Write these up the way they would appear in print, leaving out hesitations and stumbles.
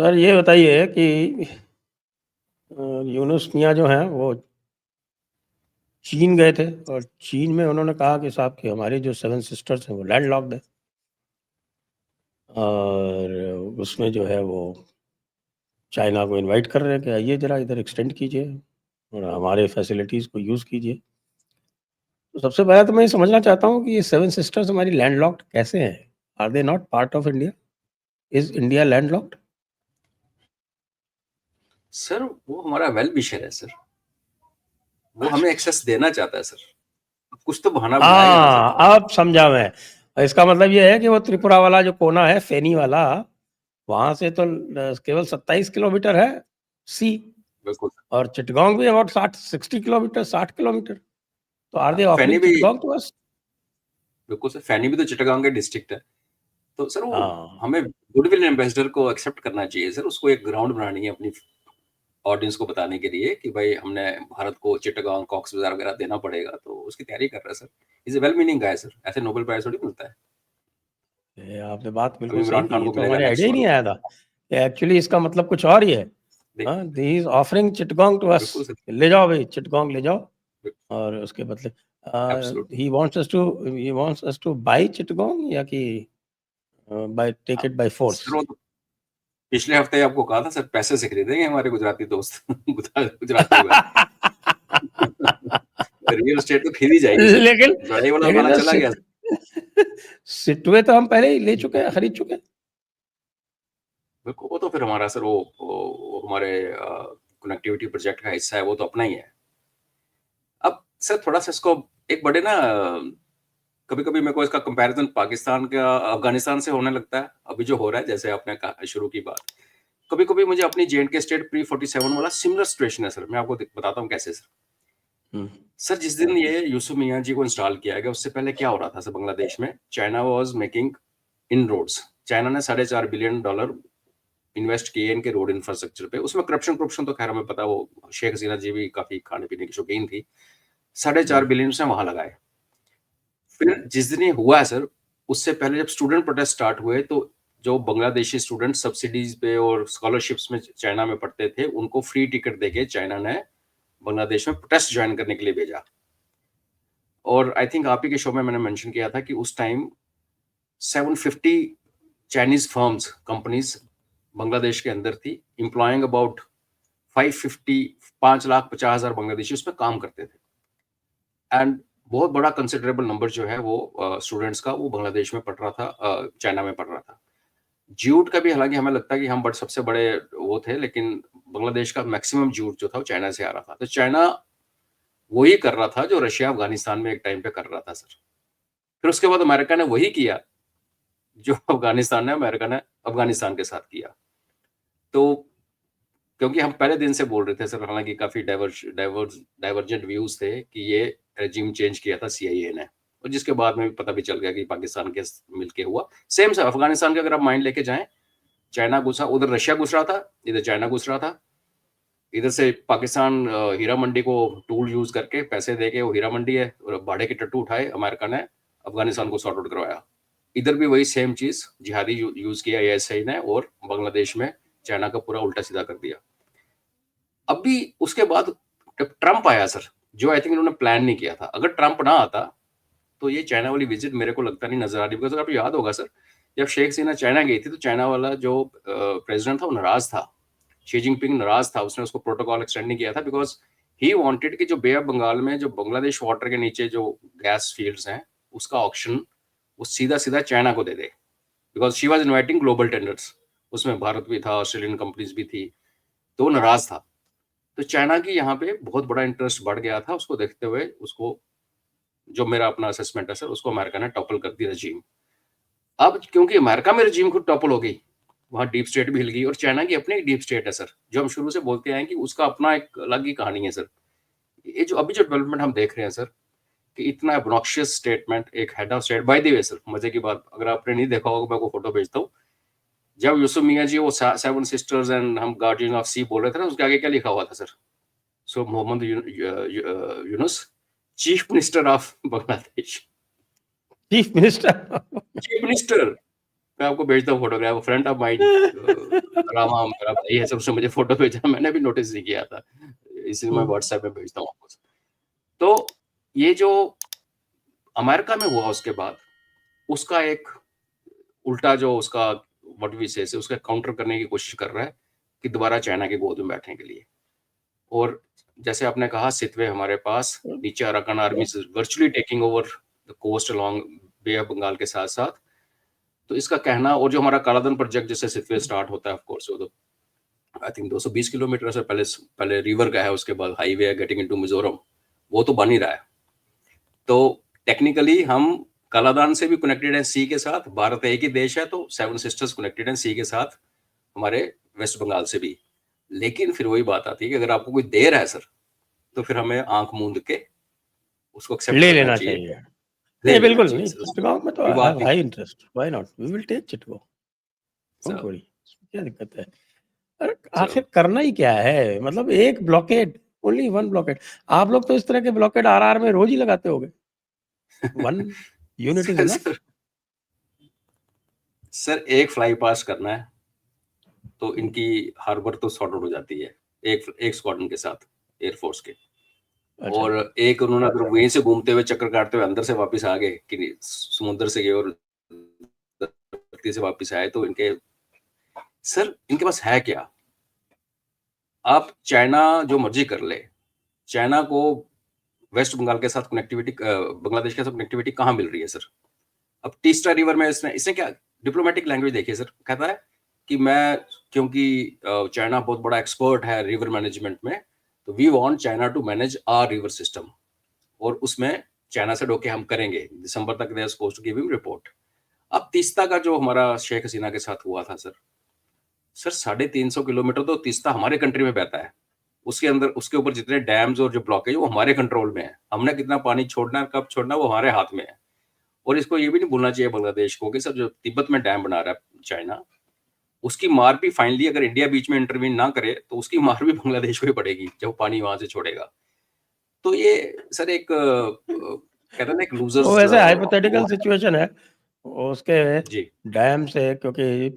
Sir ये बताइए कि यूनुस मियाँ जो हैं वो चीन गए थे और चीन में उन्होंने कहा कि साहब कि हमारी जो 7 सिस्टर्स हैं वो लैंडलॉक्ड है और उसमें जो है वो चाइना को इनवाइट कर रहे हैं कि आइए ज़रा इधर एक्सटेंड कीजिए और हमारे फैसिलिटीज़ को यूज़ कीजिए। तो सबसे पहले तो मैं ये समझना चाहता हूँ कि ये 7 सिस्टर्स हमारी लैंडलॉक्ड कैसे हैं? Are they not part of India? Is India landlocked? Sir वो हमारा वेल विशर है सर, वो हमें एक्सेस देना चाहता है सर, कुछ तो बहाना बनाएगा ना सर। हाँ, अब समझा मैं। इसका मतलब ये है कि वो त्रिपुरा वाला जो कोना है, फेनी वाला, वहाँ से तो केवल 27 किलोमीटर है सी बिल्कुल और चिटगांव भी अबाउट 60 किलोमीटर, 60 किलोमीटर। तो आर दे फैनी ऑफरिंग भी, चिटगांव टू अस? बिल्कुल सर, फैनी भी तो चिटागांग के डिस्ट्रिक्ट है। तो सर वो हाँ। हमें गुडविल एम्बेसडर को एक्सेप्ट करना चाहिए सर, उसको एक ग्राउंड बनानी है अपनी ऑडियंस को बताने के लिए कि भाई हमने भारत को चिटागांग, कॉक्स बाजार वगैरह देना पड़ेगा, तो उसकी तैयारी कर रहा है sir. Is a well meaning guy sir, ऐसे नोबेल प्राइज थोड़ी मिलता है। ये आपने बात अभी बिल्कुल सही इमरान की, खान ये को तो मिलेगा हमारे आइडिया नेक्स्ट ही नहीं मंथ। आया था। एक्चुअली इसका मतलब कुछ और ही है। हाँ, he is offering Chittagong to us. बिल्कुल सर, ले जाओ भाई, चिटगांग ले जाओ और उसके बदले absolutely. He wants us to buy Chittagong या कि buy take it by force. Sir वो तो पिछले हफ्ते ही आपको कहा था सर, पैसे से खरीदेंगे हमारे गुजराती दोस्त गुजराती भाई। रियल एस्टेट तो खरीदी जाएगी सर, लेकिन लड़ाई वाला लेकिन माला सर चला गया। सिटवे तो हम पहले ही ले चुके हैं, खरीद चुके हैं। बिल्कुल, वो तो फिर हमारा सर वो हमारे कनेक्टिविटी प्रोजेक्ट का हिस्सा है, वो तो अपना ही है। अब सर थोड़ा सा इसको एक बड़े ना, कभी-कभी मेरे को इसका कंपैरिजन पाकिस्तान का अफगानिस्तान से होने लगता है, अभी जो हो रहा है, जैसे आपने कहा शुरू की बात। कभी-कभी मुझे अपनी जे-एंड-के स्टेट प्री 47 वाला सिमिलर सिचुएशन है सर, मैं आपको बताता हूँ कैसे सर। सर जिस दिन ये यूसुफ मियाँ जी को इंस्टॉल किया गया, उससे पहले क्या हो रहा था सर बांग्लादेश में? China was making inroads. China ने $4.5 बिलियन इन्वेस्ट किए इनके रोड इंफ्रास्ट्रक्चर पे। उसमें करप्शन तो खैर हमें पता, वो शेख हसीना जी भी काफी खाने पीने की शौकीन थी। 4.5 बिलियन उसने वहां लगाए। फिर जिस दिन ये हुआ है सर, उससे पहले जब स्टूडेंट प्रोटेस्ट स्टार्ट हुए, तो जो बांग्लादेशी स्टूडेंट सब्सिडीज पे और स्कॉलरशिप्स में चाइना में पढ़ते थे, उनको फ्री टिकट देके चाइना ने बांग्लादेश में प्रोटेस्ट ज्वाइन करने के लिए भेजा। और आई थिंक आप ही के शो में मैंने मेंशन किया था कि उस time 750 Chinese firms, companies Bangladesh के अंदर थी, एम्प्लॉइंग अबाउट 5,50,000 बांग्लादेशी उसमें काम करते थे। एंड बहुत बड़ा कंसिडरेबल नंबर जो है वो स्टूडेंट्स का, वो बांग्लादेश में पढ़ रहा था, चाइना में पढ़ रहा था। जूट का भी हालांकि हमें लगता है कि हम बड़े सबसे बड़े वो थे, लेकिन बांग्लादेश का मैक्सिमम जूट जो था वो चाइना से आ रहा था। तो चाइना वही कर रहा था जो रशिया अफगानिस्तान में एक टाइम पे कर रहा था सर। फिर उसके बाद अमेरिका ने वही किया जो अफगानिस्तान ने अमेरिका ने अफगानिस्तान के साथ किया। तो क्योंकि हम पहले दिन से बोल रहे थे सर, हालांकि काफी डाइवर्जेंट व्यूज थे कि ये रेजिम चेंज किया था सीआईए ने, और जिसके बाद में भी पता भी चल गया कि पाकिस्तान के मिलके हुआ। सेम सर अफगानिस्तान के अगर आप माइंड लेके जाएं, चाइना घुसा, उधर रशिया घुस रहा था, इधर चाइना घुस रहा था। इधर से पाकिस्तान हीरा मंडी को टूल यूज करके पैसे दे के, वो हीरा मंडी है और भाड़े के टट्टू उठाए, अमेरिका ने अफगानिस्तान को सॉर्ट आउट करवाया। इधर भी वही सेम चीज जिहादी यूज किया एएसआई ने, और बांग्लादेश में चाइना का पूरा उल्टा सीधा कर दिया। अभी उसके बाद ट्रंप आया सर, जो आई थिंक इन्होंने प्लान नहीं किया था। अगर ट्रंप ना आता तो ये चाइना वाली विजिट मेरे को लगता नहीं नजर आ रही। बिकॉज आपको याद होगा सर, जब शेख हसीना चाइना गई थी तो चाइना वाला जो प्रेसिडेंट था वो नाराज था, शी जिनपिंग नाराज था, उसने उसको प्रोटोकॉल एक्सटेंड नहीं किया था। बिकॉज ही वांटेड कि जो बे ऑफ बंगाल में जो बांग्लादेश वाटर के नीचे जो गैस फील्ड्स हैं, उसका ऑप्शन वो सीधा सीधा चाइना को दे दे। Because she was inviting global tenders, उसमें भारत भी था, ऑस्ट्रेलियन कंपनीज भी थी, तो नाराज था। तो चाइना की यहाँ पे बहुत बड़ा इंटरेस्ट बढ़ गया था, उसको देखते हुए उसको, जो मेरा अपना असेसमेंट है सर, उसको अमेरिका ने टॉपल कर दी रजीम। अब क्योंकि अमेरिका में रजीम खुद टॉपल हो गई, वहां डीप स्टेट भी हिल गई, और चाइना की अपनी एक डीप स्टेट है सर, जो हम शुरू से बोलते हैं कि उसका अपना एक अलग ही कहानी है सर। ये जो अभी जो डेवलपमेंट हम देख रहे हैं सर, कि इतना ऑब्नॉक्शियस स्टेटमेंट एक head of state, by the way sir, मजे की बात, अगर आपने नहीं देखा होगा मैं आपको फोटो भेजता हूँ, जब यूसुफ मियाँ जी वो 7 सिस्टर्स एंड हम गार्डियन ऑफ सी बोल रहे थे ना, उसके आगे क्या लिखा हुआ था sir? So Muhammad Yunus, chief minister of Bangladesh. Chief minister. Chief minister, मैं आपको भेजता हूँ photograph, friend of mine Rama मेरा भाई है, उसने मुझे फोटो भेजा, मैंने भी नोटिस नहीं किया था, इसलिए मैं व्हाट्सएप में भेजता हूँ आपको। तो ये जो अमेरिका में हुआ उसके बाद उसका एक उल्टा जो उसका व्हाट वी से उसका काउंटर करने की कोशिश कर रहा है कि दोबारा चाइना की गोद में बैठने के लिए। और जैसे आपने कहा सितवे हमारे पास, नीचे Arakan Army is virtually taking over the coast along Bay of Bengal के साथ साथ। तो इसका कहना, और जो हमारा कालाधन प्रोजेक्ट जिससे सितवे स्टार्ट होता है ऑफ कोर्स, वो तो आई थिंक 220 किलोमीटर से पहले रिवर का है, उसके बाद हाईवे है गेटिंग इनटू मिजोरम, वो तो बन ही रहा है। तो टेक्निकली हम कालादान से भी कनेक्टेड हैं सी के साथ, भारत एक ही देश है, तो सेवन सिस्टर्स कनेक्टेड हैं सी के साथ हमारे वेस्ट बंगाल से भी। लेकिन फिर वही बात आती है कि अगर आपको कोई देर है सर, तो फिर हमें आंख मूंद के उसको एक्सेप्ट ले करना लेना चाहिए, चाहिए। ले नहीं लेना बिल्कुल चाहिए नहीं, सर, चटगांव में तो आई विवाद हैव नहीं high interest, why not, we will take Chittagong, don't sir. Worry, क्या दिक्कत है। अरे सर आखिर करना ही क्या है, मतलब एक ब्लॉकेड, ओनली वन ब्लॉकेड। आप लोग तो इस तरह के ब्लॉकेड आरआर में रोज ही लगाते होगे, one unit is sir, enough. Sir एक फ्लाई पास करना है तो इनकी हार्बर तो सॉर्ट आउट हो जाती है एक स्क्वाड्रन के साथ एयरफोर्स के। अच्छा, और एक उन्होंने अगर वहीं से घूमते हुए चक्कर काटते हुए अंदर से वापस आ गए कि समुद्र से गए और धरती से वापस आए, तो इनके सर इनके पास है क्या। आप चाइना जो मर्जी कर ले, चाइना को वेस्ट बंगाल के साथ कनेक्टिविटी, बांग्लादेश के साथ कनेक्टिविटी कहाँ मिल रही है सर। अब तीस्ता रिवर में इसने क्या डिप्लोमेटिक लैंग्वेज देखिए सर, कहता है कि मैं, क्योंकि चाइना बहुत बड़ा एक्सपर्ट है रिवर मैनेजमेंट में, तो we want China to manage our river system, और उसमें चाइना से डोके हम करेंगे, दिसंबर तक they are supposed to give him report. अब तीस्ता का जो हमारा शेख हसीना के साथ हुआ था सर, 350 किलोमीटर तो तीस्ता हमारे कंट्री में बहता है, उसके अंदर उसके ऊपर जितने डैम्स और जो ब्लॉकेज वो हमारे कंट्रोल में है, हमने कितना पानी छोड़ना है कब छोड़ना है वो हमारे हाथ में है। और इसको ये भी नहीं भूलना चाहिए बांग्लादेश को कि सर जो तिब्बत में डैम बना रहा है चाइना, उसकी मार भी फाइनली अगर इंडिया बीच में इंटरवीन ना करे तो उसकी मार भी बांग्लादेश को ही पड़ेगी जब पानी वहां से छोड़ेगा। तो ये सर एक कहते हैं ना एक वो लूजर्स वैसे वो हाइपोथेटिकल है। सिचुएशन है उसके जी डैम से, क्योंकि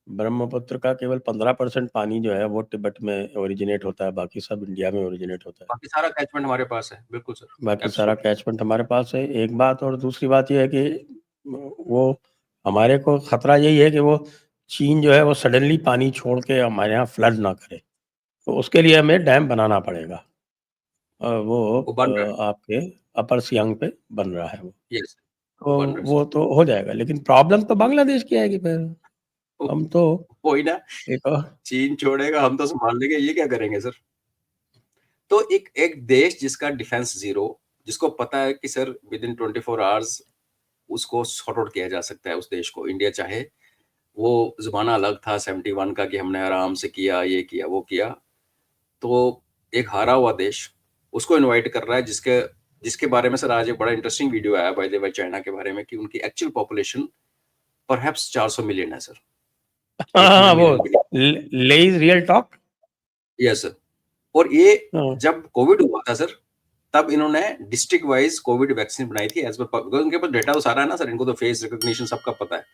ब्रह्मपुत्र का केवल 15% पानी जो है वो तिब्बत में ओरिजिनेट होता है, बाकी सब इंडिया में ओरिजिनेट होता है, बाकी सारा कैचमेंट हमारे पास है, बिल्कुल सर, बाकी सारा एब्सोल्युटली। कैचमेंट हमारे पास है, एक बात। और दूसरी बात यह है कि वो हमारे को खतरा यही है कि वो चीन जो है वो सडनली पानी छोड़ के हमारे यहाँ फ्लड ना करे, तो उसके लिए हमें डैम बनाना पड़ेगा। वो वो बन रहा है, आपके अपर सियांग पे बन रहा है वो, यस, वो तो बन रहा है वो तो हो जाएगा। लेकिन प्रॉब्लम तो बांग्लादेश की आएगी फिर, सर। हम तो वही ना, एक चीन छोड़ेगा हम तो संभाल लेंगे, ये क्या करेंगे सर। तो एक एक देश जिसका डिफेंस जीरो, जिसको पता है कि सर विद इन 24 आवर्स उसको सॉर्ट आउट किया जा सकता है, उस देश को, इंडिया चाहे, वो जमाना अलग था 71 का कि हमने आराम से किया, ये किया वो किया, तो एक हारा हुआ देश उसको इनवाइट कर रहा है, जिसके जिसके बारे में सर आज एक बड़ा इंटरेस्टिंग वीडियो आया बाय द वे चाइना के बारे में कि उनकी एक्चुअल पॉपुलेशन परहैप्स 400 मिलियन है सर, 800 वो मिलियन भी लेज रियल टॉक। Yes sir. और ये जब कोविड हुआ था सर, तब इन्होंने डिस्ट्रिक्ट वाइज कोविड वैक्सीन बनाई थी एज पर, उनके पास डेटा तो सारा है ना सर, इनको तो फेस रिकॉग्निशन सबका पता है।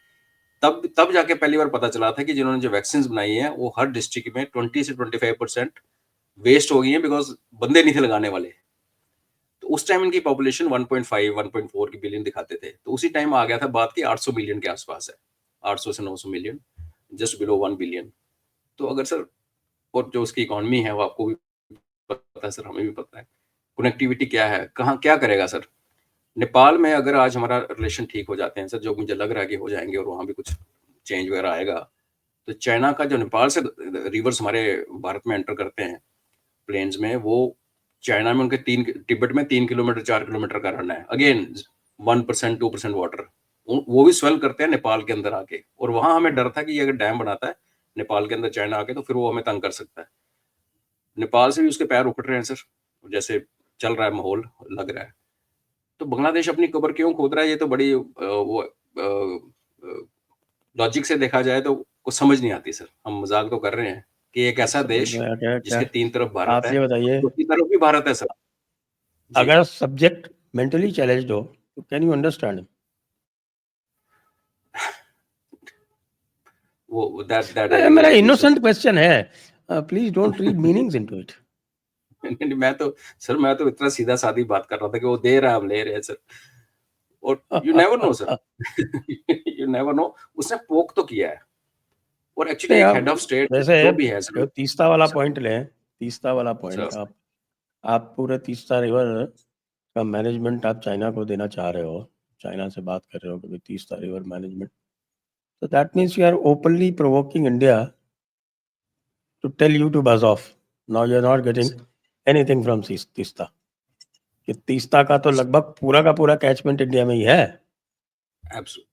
तब जाके पहली बार पता चला था कि जिन्होंने जो वैक्सीन बनाई है वो हर डिस्ट्रिक्ट में 20 से 25% वेस्ट हो गई है, बिकॉज बंदे नहीं थे लगाने वाले। तो उस टाइम इनकी पॉपुलेशन 1.5 1.4 की बिलियन दिखाते थे, तो उसी टाइम आ गया था बात की 800 मिलियन के आसपास है, 800 से 900 मिलियन, जस्ट बिलो 1 बिलियन। तो अगर सर, और जो उसकी इकोनॉमी है वो आपको भी पता है सर, हमें भी पता है, कनेक्टिविटी क्या है, कहाँ क्या करेगा सर। नेपाल में अगर आज हमारा रिलेशन ठीक हो जाते हैं सर, जो मुझे लग रहा है कि हो जाएंगे, और वहाँ भी कुछ चेंज वगैरह आएगा, तो चाइना का जो नेपाल से रिवर्स हमारे भारत में एंटर करते हैं प्लेन्स में, वो चाइना में उनके तिब्बत में 3 किलोमीटर 4 किलोमीटर का रन है, अगेन 1% 2% वाटर, वो भी स्वेल करते हैं नेपाल के अंदर आके। और वहां हमें डर था कि ये अगर डैम बनाता है नेपाल के अंदर चाइना आके, तो फिर वो हमें तंग कर सकता है। नेपाल से भी उसके पैर उखड़ रहे हैं सर, जैसे चल रहा है माहौल लग रहा है। तो बांग्लादेश अपनी कब्र क्यों खोद रहा है, ये तो बड़ी वो लॉजिक से देखा जाए तो कुछ समझ नहीं आती सर। हम मजाक तो कर रहे हैं कि एक ऐसा समझ देश में आ गया क्या। जिसके 3 तरफ भारत आप है, ये बताइए, दूसरी तरफ भी भारत है सर। जी अगर सब्जेक्ट मेंटली चैलेंज्ड हो तो कैन यू अंडरस्टैंड? वो दैट मेरा इनोसेंट क्वेश्चन है, please don't read meanings into it. नहीं, मैं तो इतना सीधा सादी बात कर रहा था कि वो दे रहा है, हम ले रहे हैं सर। और you never know sir, you never know, उसने पोक तो किया है। और एक्चुअली नहीं, एक आप हेड ऑफ स्टेट जैसे जो भी है सर, तीस्ता वाला सर, पॉइंट लें, तीस्ता वाला पॉइंट, सर, आप पूरे तीस्ता रिवर का मैनेजमेंट आप चाइना को देना चाह रहे हो, चाइना से बात कर रहे हो कि तीस्ता रिवर मैनेजमेंट, तो that means you are openly provoking India to tell you to buzz off. Now you're not getting anything from Teesta, कि तीस्ता का तो लगभग पूरा का पूरा कैचमेंट इंडिया में ही है।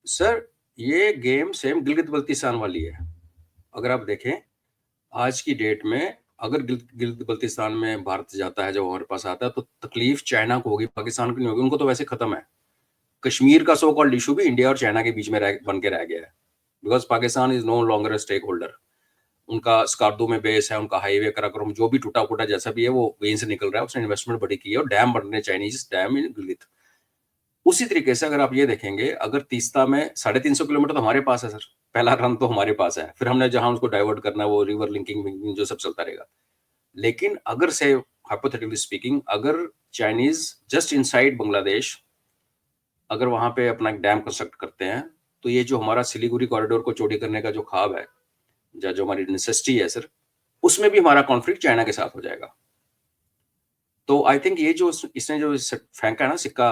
सर ये गेम सेम गिलगित बल्तिस्तान वाली है। अगर आप देखें आज की डेट में, अगर गिलगित बल्तिस्तान में भारत जाता है, जब हमारे पास आता है, तो तकलीफ चाइना को होगी, पाकिस्तान को नहीं होगी। उनको तो वैसे खत्म है। कश्मीर का सो कॉल्ड इशू भी इंडिया और चाइना के बीच में बन के रह गया है, because Pakistan is no longer a stakeholder. उनका स्कार्दो में बेस है, उनका हाईवे कराकोरम जो भी टूटा फूटा जैसा भी है वो वहीं से निकल रहा है। उसने इन्वेस्टमेंट बड़ी की है और डैम बन रहे हैं, चाइनीज डैम इन गिलगित। उसी तरीके से अगर आप ये देखेंगे, अगर तीस्ता में 350 किलोमीटर तो हमारे पास है सर, पहला रन तो हमारे पास है, फिर हमने जहां उसको डाइवर्ट करना है वो रिवर लिंकिंग जो सब चलता रहेगा। लेकिन अगर से हाइपोथेटिकली स्पीकिंग, अगर चाइनीज जस्ट इनसाइड बांग्लादेश अगर वहां पे अपना एक डैम कंस्ट्रक्ट करते हैं, तो ये जो हमारा सिलीगुड़ी कॉरिडोर को चौड़ी करने का जो ख्वाब है, जो हमारी नेसेसिटी है सर, उसमें भी हमारा कॉन्फ्लिक्ट चाइना के साथ हो जाएगा। तो आई थिंक ये जो इसने जो फेंका ना सिक्का,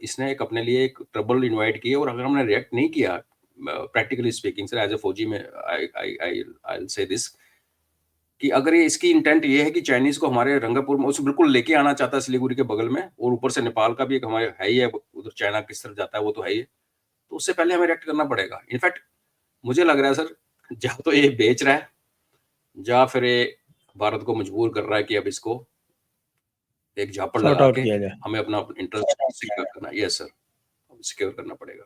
इसने एक अपने लिए एक ट्रबल इनवाइट की है। और अगर हमने रिएक्ट नहीं किया, practically speaking sir, as a फौजी में आई विल से दिस, कि अगर ये इसकी इंटेंट ये है कि चाइनीज को हमारे रंगापुर में, उसे बिल्कुल लेके आना चाहता है सिलीगुड़ी के बगल में, और ऊपर से नेपाल का भी एक हमारे है ही है, उधर चाइना किस तरफ जाता है वो तो है ही, तो उससे पहले हमें रिएक्ट करना पड़ेगा। इनफैक्ट मुझे लग रहा है सर, या तो ये बेच रहा है, या फिर ये भारत को मजबूर कर रहा है कि अब इसको एक झापड़ सॉर्ट लगा आउट के किया जाए। हमें अपना इंटरेस्ट सिक्योर करना है। यस सर, सिक्योर करना पड़ेगा।